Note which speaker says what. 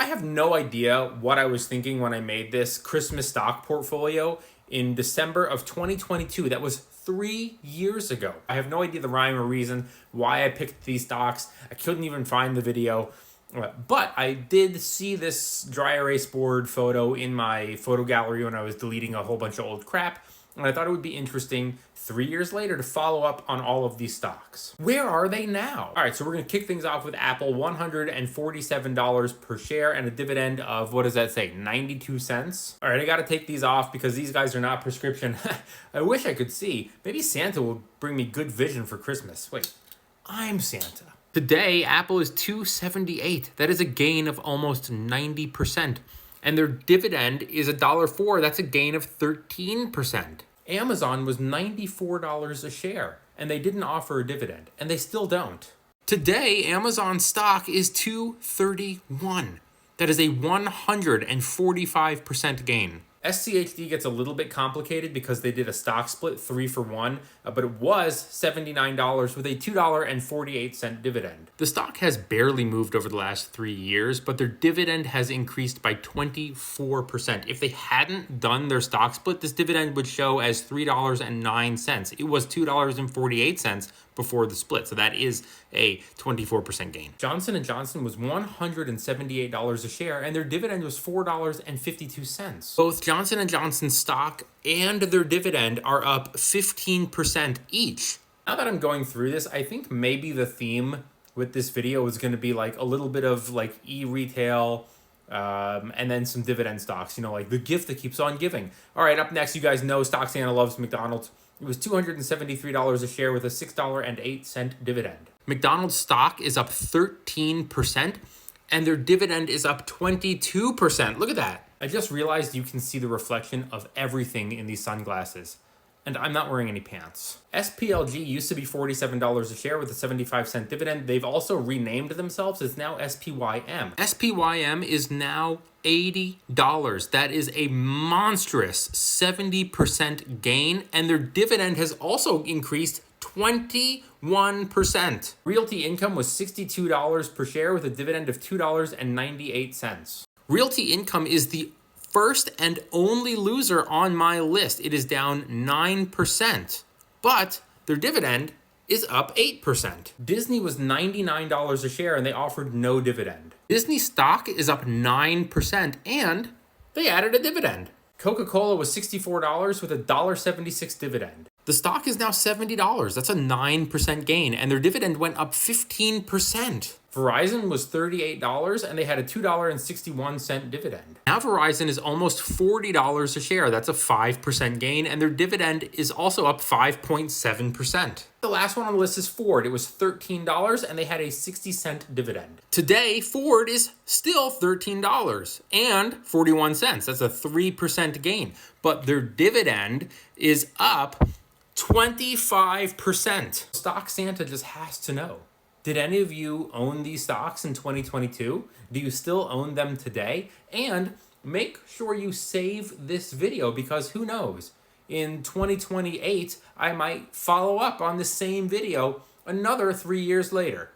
Speaker 1: I have no idea what I was thinking when I made this Christmas stock portfolio in December of 2022. That was 3 years ago. I have no idea the rhyme or reason why I picked these stocks. I couldn't even find the video. But I did see this dry erase board photo in my photo gallery when I was deleting a whole bunch of old crap. And I thought it would be interesting 3 years later to follow up on all of these stocks. Where are they now? All right, so we're going to kick things off with Apple, $147 per share and a dividend of, what does that say, 92 cents? All right, I got to take these off because these guys are not prescription. I wish I could see. Maybe Santa will bring me good vision for Christmas. Wait, I'm Santa. Today, Apple is $2.78. That is a gain of almost 90%. And their dividend is $1.04. That's a gain of 13%. Amazon was $94 a share, and they didn't offer a dividend, and they still don't. Today, Amazon stock is $2.31. That is a 145% gain. SCHD gets a little bit complicated because they did a stock split 3-for-1, but it was $79 with a $2.48 dividend. The stock has barely moved over the last 3 years, but their dividend has increased by 24%. If they hadn't done their stock split, this dividend would show as $3.09. It was $2.48 before the split, so that is a 24% gain. Johnson & Johnson was $178 a share, and their dividend was $4.52. Both Johnson & Johnson stock and their dividend are up 15% each. Now that I'm going through this, I think maybe the theme with this video is going to be like a little bit of like e-retail, and then some dividend stocks, like the gift that keeps on giving. All right, up next, you guys know Stock Santa loves McDonald's. It was $273 a share with a $6.08 dividend. McDonald's stock is up 13%, and their dividend is up 22%. Look at that. I just realized you can see the reflection of everything in these sunglasses. And I'm not wearing any pants. SPLG used to be $47 a share with a 75-cent dividend. They've also renamed themselves. It's now SPYM. SPYM is now $80. That is a monstrous 70% gain, and their dividend has also increased 21%. Realty Income was $62 per share with a dividend of $2.98. Realty Income is the first and only loser on my list. It is down 9%, but their dividend is up 8%. Disney was $99 a share and they offered no dividend. Disney stock is up 9% and they added a dividend. Coca-Cola was $64 with a $1.76 dividend. The stock is now $70. That's a 9% gain, and their dividend went up 15%. Verizon was $38, and they had a $2.61 dividend. Now Verizon is almost $40 a share. That's a 5% gain, and their dividend is also up 5.7%. The last one on the list is Ford. It was $13, and they had a 60-cent dividend. Today, Ford is still $13 and 41 cents. That's a 3% gain, but their dividend is up 25%. Stock Santa just has to know. Did any of you own these stocks in 2022? Do you still own them today? And make sure you save this video because who knows? In 2028, I might follow up on the same video another 3 years later.